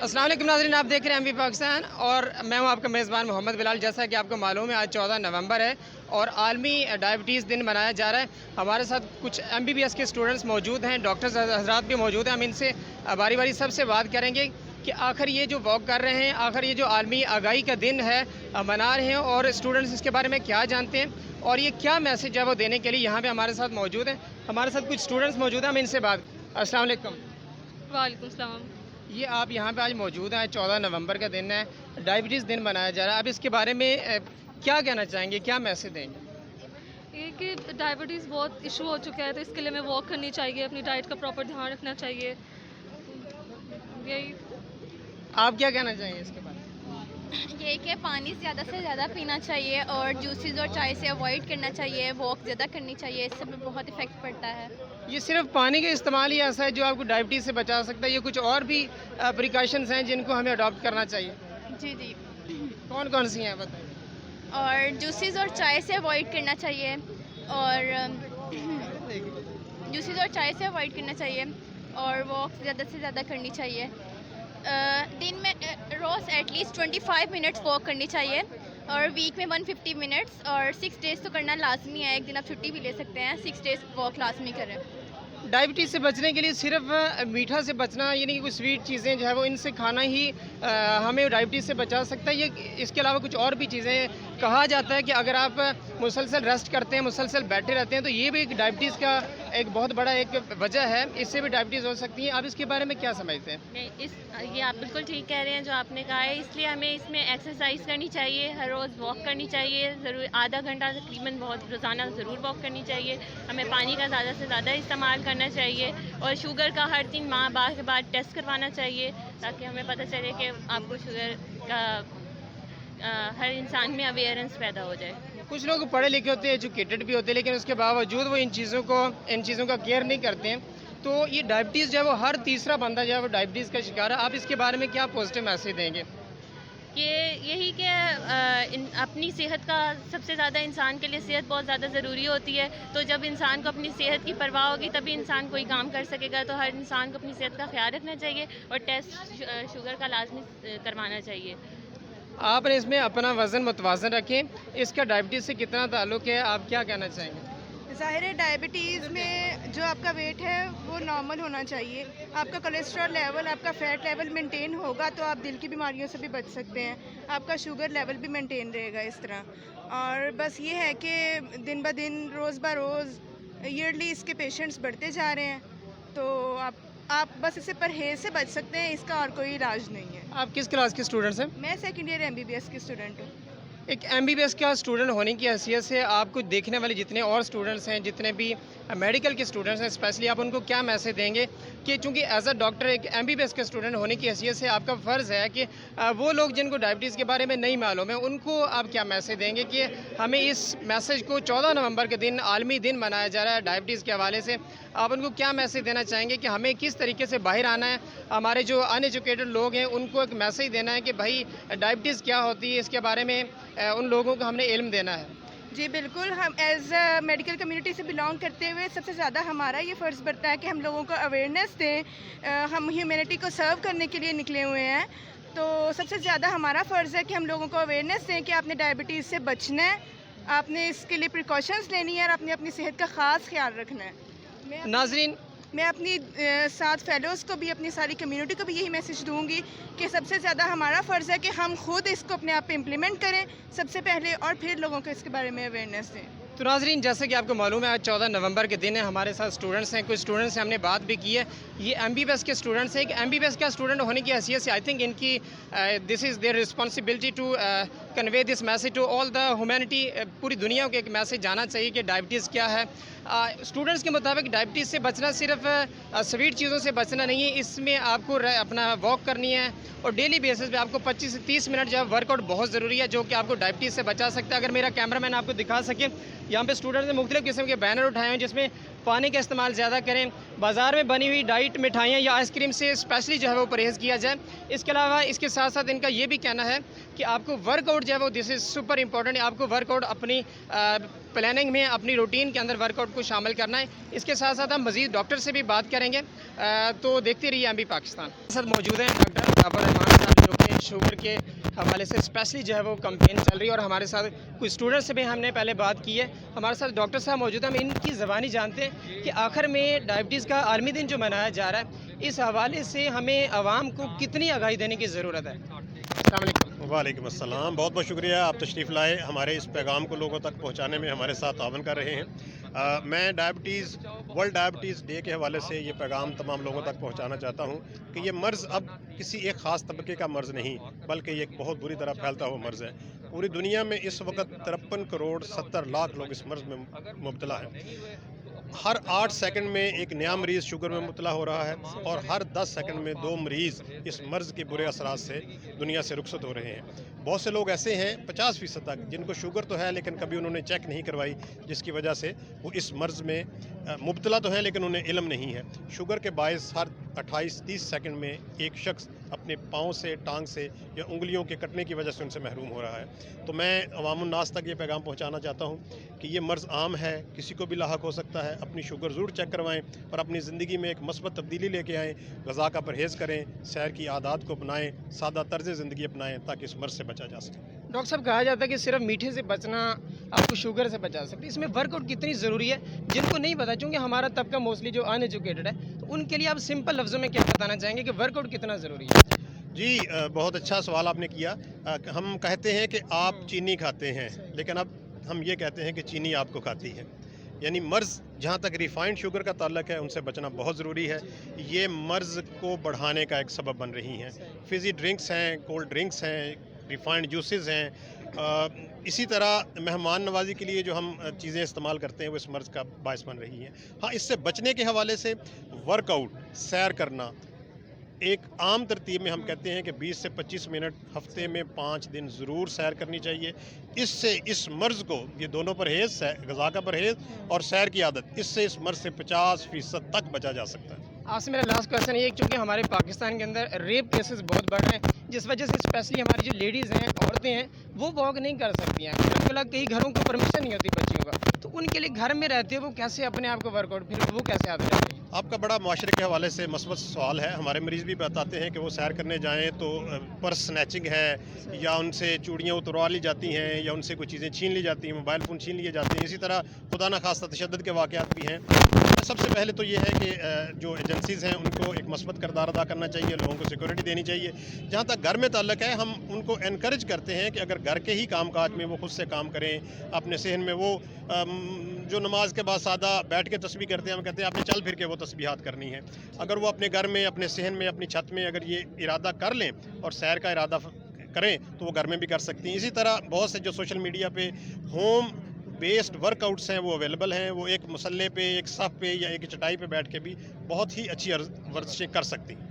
अस्सलाम वालेकुम नाज़रीन, आप देख रहे हैं एमवी पाकिस्तान और मैं हूं आपका मेज़बान मोहम्मद बिलाल। जैसा कि आपको मालूम है, आज 14 नवंबर है और आलमी डायबिटीज़ दिन मनाया जा रहा है। हमारे साथ कुछ एमबीबीएस के स्टूडेंट्स मौजूद हैं, डॉक्टर्स हज़रात भी मौजूद हैं। हम इनसे बारी बारी सबसे बात करेंगे कि आखिर ये जो वॉक कर रहे हैं, आखिर ये जो आलमी आगाही का दिन है मना रहे हैं और स्टूडेंट्स इसके बारे में क्या जानते हैं और ये क्या मैसेज है वो देने के लिए यहाँ पर हमारे साथ मौजूद हैं। हमारे साथ कुछ स्टूडेंट्स मौजूद हैं, हम इनसे बात। अस्सलाम वालेकुम। वालेकुम सलाम। ये आप यहाँ पे आज मौजूद हैं, 14 नवंबर का दिन है, डायबिटीज़ दिन मनाया जा रहा है। आप इसके बारे में क्या कहना चाहेंगे, क्या मैसेज देंगे? ये कि डायबिटीज़ बहुत इशू हो चुका है, तो इसके लिए हमें वॉक करनी चाहिए, अपनी डाइट का प्रॉपर ध्यान रखना चाहिए। यही। आप क्या कहना चाहेंगे इसके बारे में? ये कि पानी ज़्यादा से ज़्यादा पीना चाहिए और जूसेस और चाय से अवॉइड करना चाहिए, वॉक ज़्यादा करनी चाहिए, इससे भी बहुत इफ़ेक्ट पड़ता है। ये सिर्फ पानी का इस्तेमाल ही ऐसा है जो आपको डायबिटीज़ से बचा सकता है, ये कुछ और भी प्रिकॉशंस हैं जिनको हमें अडॉप्ट करना चाहिए? जी जी। कौन कौन सी हैं बताइए? और जूसेस और चाय से अवॉइड करना चाहिए और जूसेस और चाय से अवॉइड करना चाहिए और वॉक ज़्यादा से ज़्यादा करनी चाहिए। दिन में रोज़ एटलीस्ट 25 मिनट्स वॉक करनी चाहिए और वीक में 150 मिनट्स और 6 डेज़ तो करना लाजमी है। एक दिन आप छुट्टी भी ले सकते हैं, 6 डेज़ वॉक लाजमी करें। डायबिटीज़ से बचने के लिए सिर्फ मीठा से बचना, यानी कि कुछ स्वीट चीज़ें जो है वो इनसे खाना ही हमें डायबिटीज़ से बचा सकता है। ये इसके अलावा कुछ और भी चीज़ें कहा जाता है कि अगर आप मुसलसल रेस्ट करते हैं, मुसलसल बैठे रहते हैं, तो ये भी एक डायबिटीज़ का एक बहुत बड़ा एक वजह है, इससे भी डायबिटीज़ हो सकती है। आप इसके बारे में क्या समझते हैं? ये आप बिल्कुल ठीक कह रहे हैं जो आपने कहा है, इसलिए हमें इसमें एक्सरसाइज करनी चाहिए, हर रोज़ वॉक करनी चाहिए, ज़रूर आधा घंटा तकरीबन बहुत रोज़ाना ज़रूर वॉक करनी चाहिए। हमें पानी का ज़्यादा से ज़्यादा इस्तेमाल करना चाहिए और शुगर का हर 3 माह के बाद टेस्ट करवाना चाहिए ताकि हमें पता चले कि आपको शुगर का हर इंसान में अवेयरनेस पैदा हो जाए। कुछ लोग पढ़े लिखे होते हैं, एजुकेटेड भी होते हैं, लेकिन उसके बावजूद वो इन चीज़ों का केयर नहीं करते हैं। तो ये डायबिटीज़ जो है वो हर तीसरा बंदा जो है वो डायबिटीज़ का शिकार है। आप इसके बारे में क्या पॉजिटिव मैसेज देंगे? कि यही कि अपनी सेहत का सबसे ज़्यादा इंसान के लिए सेहत बहुत ज़्यादा ज़रूरी होती है। तो जब इंसान को अपनी सेहत की परवाह होगी तभी इंसान कोई काम कर सकेगा। तो हर इंसान को अपनी सेहत का ख्याल रखना चाहिए और टेस्ट शुगर का लाजमी करवाना चाहिए। आपने इसमें अपना वज़न मुतवाज़न रखें, इसका डायबिटीज़ से कितना ताल्लुक़ है, आप क्या कहना चाहेंगे? ज़ाहिर है डायबिटीज़ में जो आपका वेट है वो नॉर्मल होना चाहिए। आपका कोलेस्ट्रॉल लेवल, आपका फ़ैट लेवल मेंटेन होगा तो आप दिल की बीमारियों से भी बच सकते हैं। आपका शुगर लेवल भी मेंटेन रहेगा इस तरह। और बस ये है कि दिन ब दिन, रोज़ ब रोज़, ईयरली इसके पेशेंट्स बढ़ते जा रहे हैं। तो आप बस इससे परहेज़ से बच सकते हैं, इसका और कोई इलाज नहीं है। आप किस क्लास के स्टूडेंट्स हैं? मैं सेकेंड ईयर एमबीबीएस की स्टूडेंट हूँ। एक एमबीबीएस का स्टूडेंट होने की हैसियत से आपको देखने वाले जितने और स्टूडेंट्स हैं, जितने भी मेडिकल के स्टूडेंट्स हैं, स्पेशली आप उनको क्या मैसेज देंगे कि चूंकि एज अ डॉक्टर एक एमबीबीएस के स्टूडेंट होने की हैसियत से आपका फ़र्ज़ है कि वो लोग जिनको डायबिटीज़ के बारे में नहीं मालूम है उनको आप क्या मैसेज देंगे कि हमें इस मैसेज को 14 नवंबर के दिन आलमी दिन मनाया जा रहा है डायबिटीज़ के हवाले से, आप उनको क्या मैसेज देना चाहेंगे कि हमें किस तरीके से बाहर आना है? हमारे जो अनएजुकेटेड लोग हैं उनको एक मैसेज देना है कि भाई डायबिटीज़ क्या होती है, इसके बारे में उन लोगों को हमने इल्म देना है। जी बिल्कुल, हम एज अ मेडिकल कम्युनिटी से बिलोंग करते हुए सबसे ज़्यादा हमारा ये फ़र्ज़ बनता है कि हम लोगों को अवेयरनेस दें। हम ह्यूमैनिटी को सर्व करने के लिए निकले हुए हैं, तो सबसे ज़्यादा हमारा फ़र्ज़ है कि हम लोगों को अवेयरनेस दें कि आपने डायबिटीज़ से बचना है, आपने इसके लिए प्रिकॉशंस लेनी है और आपने अपनी सेहत का ख़ास ख्याल रखना है। नाज़रीन, मैं अपनी साथ फेलोज़ को भी, अपनी सारी कम्युनिटी को भी यही मैसेज दूंगी कि सबसे ज़्यादा हमारा फ़र्ज़ है कि हम खुद इसको अपने आप पे इम्प्लीमेंट करें सबसे पहले और फिर लोगों को इसके बारे में अवेयरनेस दें। तो नाज़रीन, जैसे कि आपको मालूम है आज 14 नवंबर के दिन है, हमारे साथ स्टूडेंट्स हैं, कुछ स्टूडेंट्स से हमने बात भी की है। ये एमबीबीएस के स्टूडेंट्स हैं। एक एमबीबीएस का स्टूडेंट होने की हैसियत से आई थिंक इनकी this is their responsibility to convey this message to all the humanity. पूरी दुनिया को एक मैसेज जाना चाहिए कि डायबिटीज़ क्या है। स्टूडेंट्स के मुताबिक डायबिटीज़ से बचना सिर्फ स्वीट चीज़ों से बचना नहीं है, इसमें आपको अपना वॉक करनी है और डेली बेसिस पे आपको 25 से 30 मिनट जो है वर्कआउट बहुत ज़रूरी है, जो कि आपको डायबिटीज़ से बचा सकता है। अगर मेरा कैमरामैन आपको दिखा सके, यहाँ पे स्टूडेंट्स ने मुख्तलिफ़ किस्म के बैनर उठाए हैं जिसमें पानी का इस्तेमाल ज़्यादा करें, बाज़ार में बनी हुई डाइट मिठाइयाँ या आइसक्रीम से स्पेशली जो है वो परहेज़ किया जाए। इसके अलावा इसके साथ साथ इनका ये भी कहना है कि आपको वर्कआउट जो है वो दिस इज़ सुपर इम्पॉर्टेंट, आपको वर्कआउट अपनी प्लानिंग में, अपनी रूटीन के अंदर वर्कआउट को शामिल करना है। इसके साथ साथ हम मज़ीद डॉक्टर से भी बात करेंगे। तो देखते रहिए एमबी पाकिस्तान। सर मौजूद हैं डॉक्टर शुगर के हवाले से स्पेशली जो है वो कैंपेन चल रही है, और हमारे साथ कुछ स्टूडेंट से भी हमने पहले बात की है। हमारे साथ डॉक्टर साहब मौजूद हैं, हम इनकी ज़बानी जानते हैं कि आखिर में डायबिटीज़ का आलमी दिन जो मनाया जा रहा है, इस हवाले से हमें आवाम को कितनी आगाही देने की ज़रूरत है। अस्सलाम वालेकुम। वालेकुम अस्सलाम, बहुत बहुत शुक्रिया आप तशरीफ़ लाए, हमारे इस पैगाम को लोगों तक पहुंचाने में हमारे साथ तावन कर रहे हैं। मैं वर्ल्ड डायबिटीज़ डे के हवाले से ये पैगाम तमाम लोगों तक पहुंचाना चाहता हूं कि ये मर्ज़ अब किसी एक ख़ास तबके का मर्ज़ नहीं, बल्कि ये एक बहुत बुरी तरह फैलता हुआ मर्ज़ है। पूरी दुनिया में इस वक्त 53 करोड़ 70 लाख लोग इस मर्ज़ में मुब्तला हैं। हर 8 सेकंड में एक नया मरीज़ शुगर में मुब्तला हो रहा है, और हर 10 सेकंड में 2 मरीज़ इस मर्ज़ के बुरे असरात से दुनिया से रुखसत हो रहे हैं। बहुत से लोग ऐसे हैं 50% तक जिनको शुगर तो है लेकिन कभी उन्होंने चेक नहीं करवाई, जिसकी वजह से वो इस मर्ज़ में मुब्तला तो है लेकिन उन्हें इल्म नहीं है। शुगर के बायस हर 28-30 सेकंड में एक शख्स अपने पाँव से, टांग से या उंगलियों के कटने की वजह से उनसे महरूम हो रहा है। तो मैं अवामुन नास तक ये पैगाम पहुंचाना चाहता हूं कि ये मर्ज़ आम है, किसी को भी लाहक हो सकता है। अपनी शुगर ज़रूर चेक करवाएं और अपनी ज़िंदगी में एक मस्बत तब्दीली लेके आएँ। ग़िज़ा का परहेज़ करें, सैर की आदत को अपनाएं, सादा तर्ज़ ज़िंदगी अपनाएं ताकि इस मर्ज़ से बचा जा सके। डॉक्टर साहब, कहा जाता है कि सिर्फ मीठे से बचना आपको शुगर से बचा सकते हैं, इसमें वर्कआउट कितनी ज़रूरी है? जिनको नहीं पता, चूँकि हमारा तबका मोस्टली जो अनएजुकेटेड है, तो उनके लिए आप सिंपल लफ्ज़ों में क्या बताना चाहेंगे कि वर्कआउट कितना ज़रूरी है? जी, बहुत अच्छा सवाल आपने किया। हम कहते हैं कि आप चीनी खाते हैं, लेकिन अब हम ये कहते हैं कि चीनी आपको खाती है। यानी मर्ज़ जहाँ तक रिफ़ाइंड शुगर का ताल्लुक है, उनसे बचना बहुत ज़रूरी है। ये मर्ज़ को बढ़ाने का एक सबब बन रही हैं। फ़िज़ी ड्रिंक्स हैं, कोल्ड ड्रिंक्स हैं, रिफ़ाइंड जूसेस हैं। इसी तरह मेहमान नवाज़ी के लिए जो हम चीज़ें इस्तेमाल करते हैं वो इस मर्ज़ का बायस बन रही हैं। हाँ, इससे बचने के हवाले से वर्कआउट, सैर करना, एक आम तरतीब में हम कहते हैं कि 20 से 25 मिनट हफ्ते में 5 दिन ज़रूर सैर करनी चाहिए। इससे इस मर्ज़ को, ये दोनों परहेज़, ग़िज़ा का परहेज़ और सैर की आदत, इससे इस मर्ज़ से 50% तक बचा जा सकता है। आपसे मेरा लास्ट क्वेश्चन ये, क्योंकि हमारे पाकिस्तान के अंदर रेप केसेस बहुत बढ़ रहे हैं, जिस वजह से स्पेशली हमारी जो लेडीज़ हैं, औरतें हैं, वो वॉक नहीं कर सकती हैं। अलग कई घरों को परमिशन नहीं होती बच्चियों का, तो उनके लिए घर में रहते हुए वो कैसे अपने आप को वर्कआउट, फिर वो कैसे आते हैं? आपका बड़ा माशरे के हवाले से मस्बत सवाल है। हमारे मरीज़ भी बताते हैं कि वो सैर करने जाएं तो पर्स स्नैचिंग है, या उनसे चूड़ियाँ उतरवा ली जाती हैं, या उनसे कोई चीज़ें छीन ली जाती हैं, मोबाइल फ़ोन छीन लिए जाते हैं। इसी तरह खुदा न खास्ता तशद्दुद के वाक़यात भी हैं। सबसे पहले तो ये है कि जो एजेंसीज़ हैं उनको एक मस्बत किरदार अदा करना चाहिए, लोगों को सिक्योरिटी देनी चाहिए। जहाँ तक घर में ताल्लुक है, हम उनको एनकरेज करते हैं कि अगर घर के ही काम काज में वो खुद से काम करें, अपने सहन में वो जो नमाज के बाद सादा बैठ के तस्बीह करते हैं, हम कहते हैं आपने चल फिर के वो तस्बीहात करनी है। अगर वो अपने घर में, अपने सहन में, अपनी छत में अगर ये इरादा कर लें और सैर का इरादा करें तो वो घर में भी कर सकती हैं। इसी तरह बहुत से जो सोशल मीडिया पे होम बेस्ड वर्कआउट्स हैं वो अवेलेबल हैं। वो एक मुसल्ले पे, एक सफ़ पे या एक चटाई पे बैठ के भी बहुत ही अच्छी वर्जिशें कर सकती हैं।